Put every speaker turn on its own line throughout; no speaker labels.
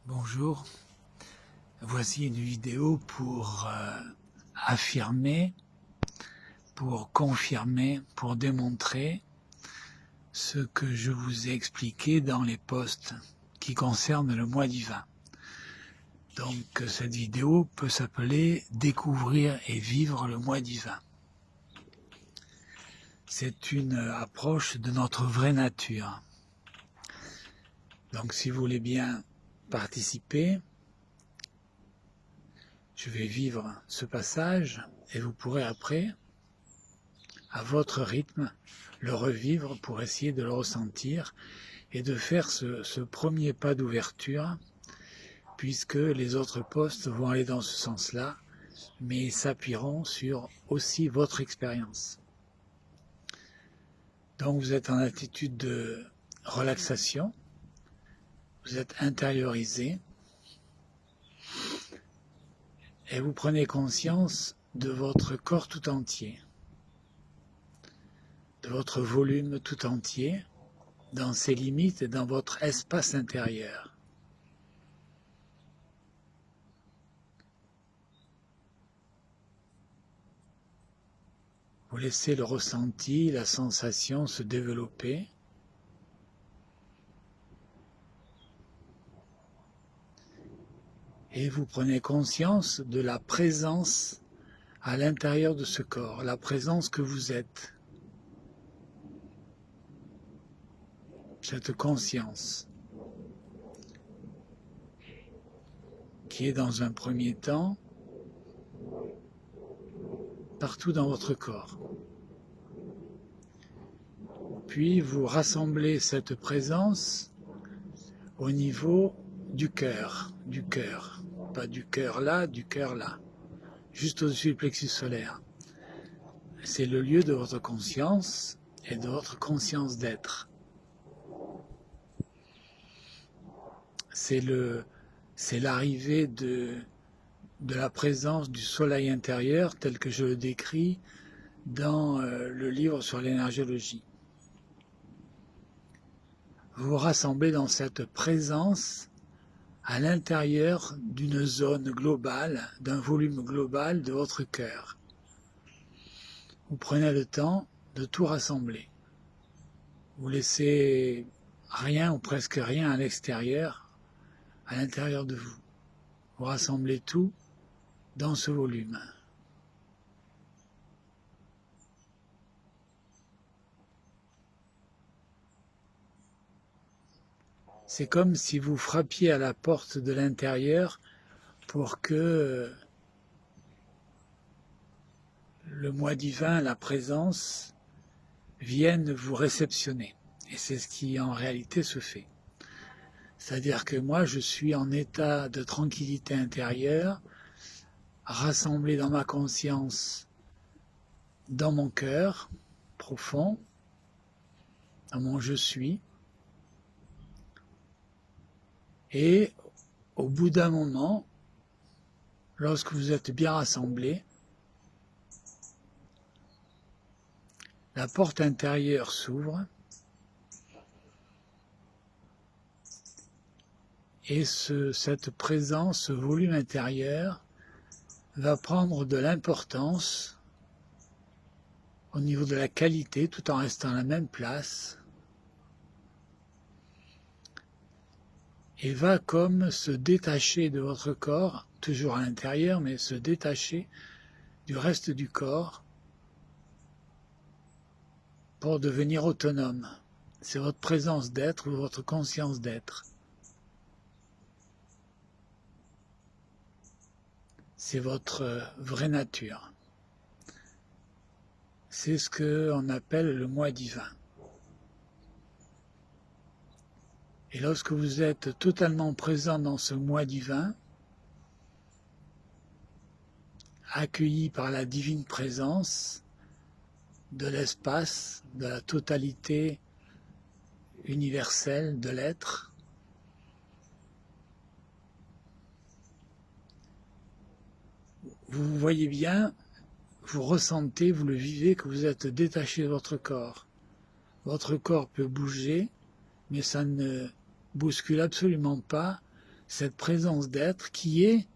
Bonjour, voici une vidéo pour affirmer, pour confirmer, pour démontrer ce que je vous ai expliqué dans les posts qui concernent le mois divin. Donc cette vidéo peut s'appeler « Découvrir et vivre le mois divin ». C'est une approche de notre vraie nature. Donc si vous voulez bien participer, je vais vivre ce passage et vous pourrez après, à votre rythme, le revivre pour essayer de le ressentir et de faire ce premier pas d'ouverture, puisque les autres posts vont aller dans ce sens-là, mais ils s'appuieront sur aussi votre expérience. Donc vous êtes en attitude de relaxation, vous êtes intériorisé, et vous prenez conscience de votre corps tout entier, de votre volume tout entier, dans ses limites et dans votre espace intérieur. Vous laissez le ressenti, la sensation se développer. Et vous prenez conscience de la présence à l'intérieur de ce corps, la présence que vous êtes. Cette conscience qui est dans un premier temps partout dans votre corps. Puis vous rassemblez cette présence au niveau du cœur, pas du cœur là, juste au-dessus du plexus solaire. C'est le lieu de votre conscience et de votre conscience d'être. C'est l'arrivée de la présence du soleil intérieur tel que je le décris dans le livre sur l'énergéologie. Vous vous rassemblez dans cette présence à l'intérieur d'une zone globale, d'un volume global de votre cœur. Vous prenez le temps de tout rassembler. Vous laissez rien ou presque rien à l'extérieur, à l'intérieur de vous. Vous rassemblez tout dans ce volume. C'est comme si vous frappiez à la porte de l'intérieur pour que le moi divin, la présence, vienne vous réceptionner. Et c'est ce qui en réalité se fait. C'est-à-dire que moi, je suis en état de tranquillité intérieure, rassemblé dans ma conscience, dans mon cœur profond, dans mon je suis. Et au bout d'un moment, lorsque vous êtes bien rassemblés, la porte intérieure s'ouvre et cette présence, ce volume intérieur va prendre de l'importance au niveau de la qualité tout en restant à la même place et va comme se détacher de votre corps, toujours à l'intérieur, mais se détacher du reste du corps pour devenir autonome. C'est votre présence d'être ou votre conscience d'être. C'est votre vraie nature. C'est ce qu'on appelle le moi divin. Et lorsque vous êtes totalement présent dans ce moi divin, accueilli par la divine présence de l'espace, de la totalité universelle de l'être, vous voyez bien, vous ressentez, vous le vivez, que vous êtes détaché de votre corps. Votre corps peut bouger, mais ça ne bouscule absolument pas cette présence d'être qui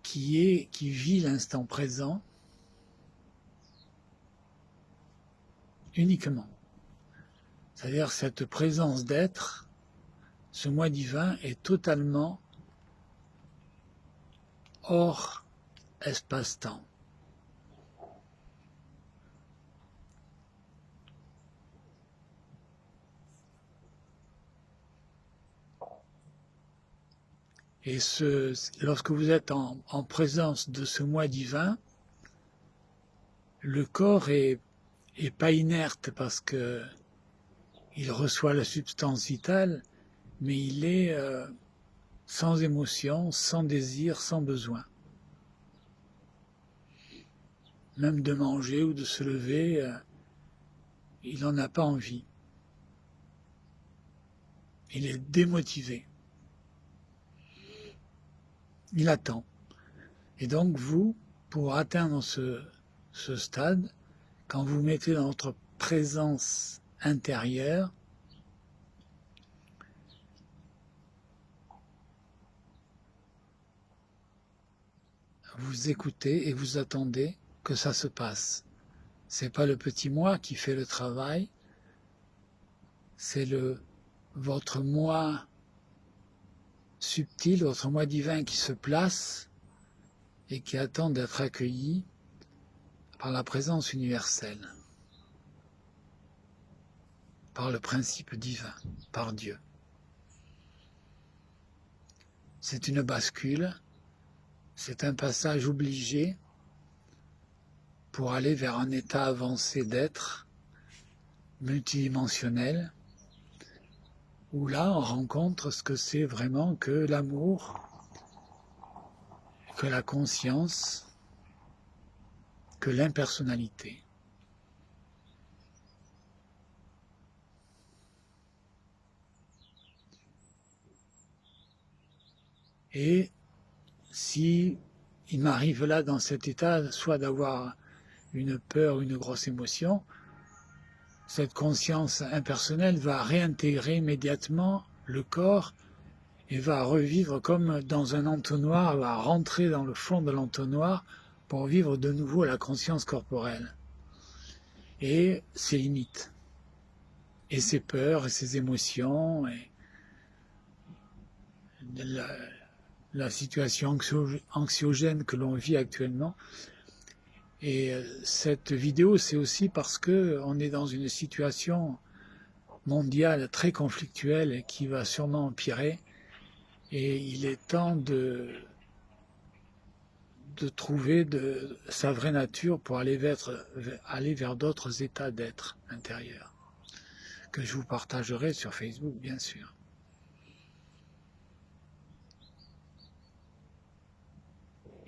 vit l'instant présent uniquement. C'est-à-dire cette présence d'être, ce moi divin est totalement hors espace-temps. Et lorsque vous êtes en présence de ce moi divin, le corps est pas inerte parce que il reçoit la substance vitale, mais il est sans émotion, sans désir, sans besoin. Même de manger ou de se lever, il n'en a pas envie. Il est démotivé. Il attend. Et donc vous, pour atteindre ce stade, quand vous mettez dans votre présence intérieure, vous écoutez et vous attendez que ça se passe. C'est pas le petit moi qui fait le travail, c'est votre moi subtil, votre moi divin qui se place et qui attend d'être accueilli par la présence universelle, par le principe divin, par Dieu. C'est une bascule, c'est un passage obligé pour aller vers un état avancé d'être multidimensionnel, où là on rencontre ce que c'est vraiment que l'amour, que la conscience, que l'impersonnalité. Et si il m'arrive là dans cet état, soit d'avoir une peur, une grosse émotion, cette conscience impersonnelle va réintégrer immédiatement le corps et va revivre comme dans un entonnoir, va rentrer dans le fond de l'entonnoir pour vivre de nouveau la conscience corporelle. Et ses limites, et ses peurs, et ses émotions, et la situation anxiogène que l'on vit actuellement. Et cette vidéo, c'est aussi parce que on est dans une situation mondiale très conflictuelle et qui va sûrement empirer. Et il est temps de trouver sa vraie nature pour aller vers d'autres états d'être intérieur, que je vous partagerai sur Facebook, bien sûr.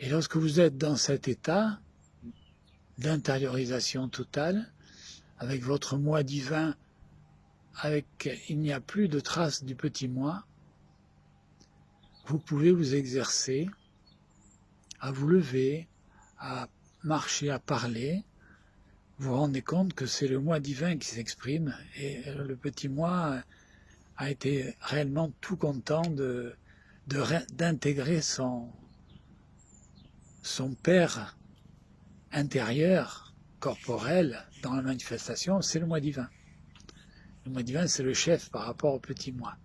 Et lorsque vous êtes dans cet état d'intériorisation totale, avec votre moi divin, il n'y a plus de traces du petit moi, vous pouvez vous exercer à vous lever, à marcher, à parler. Vous vous rendez compte que c'est le moi divin qui s'exprime et le petit moi a été réellement tout content d'intégrer son père intérieur, corporel, dans la manifestation, c'est le moi divin. Le moi divin, c'est le chef par rapport au petit moi.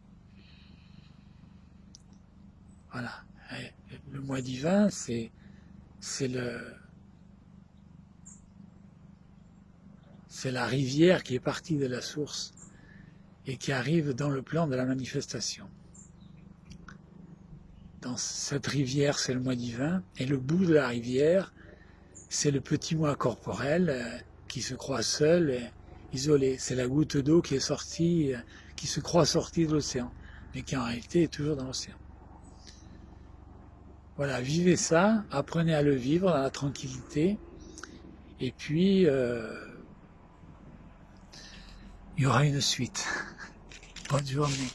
Voilà. Et le moi divin, c'est la rivière qui est partie de la source et qui arrive dans le plan de la manifestation. Dans cette rivière, c'est le moi divin, et le bout de la rivière, c'est le petit moi corporel qui se croit seul et isolé. C'est la goutte d'eau qui est sortie, qui se croit sortie de l'océan, mais qui en réalité est toujours dans l'océan. Voilà, vivez ça, apprenez à le vivre dans la tranquillité, et puis il y aura une suite. Bonne journée.